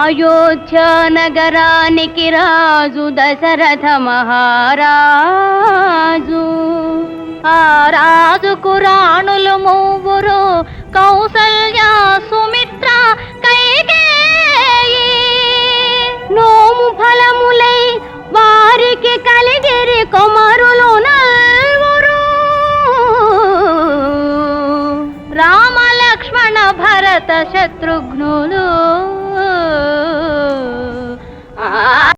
అయోధ్య నగరానికి రాజు దశరథ మహారాజు. ఆ రాజుకు రాణులు మూవురు, కౌసల్య, సుమిత్ర, కైకేయి. నోము ఫలములై వారికి కలిగిరి కుమారులు నల్వురు. రామ లక్ష్మణ భరత శత్రుఘ్నులు.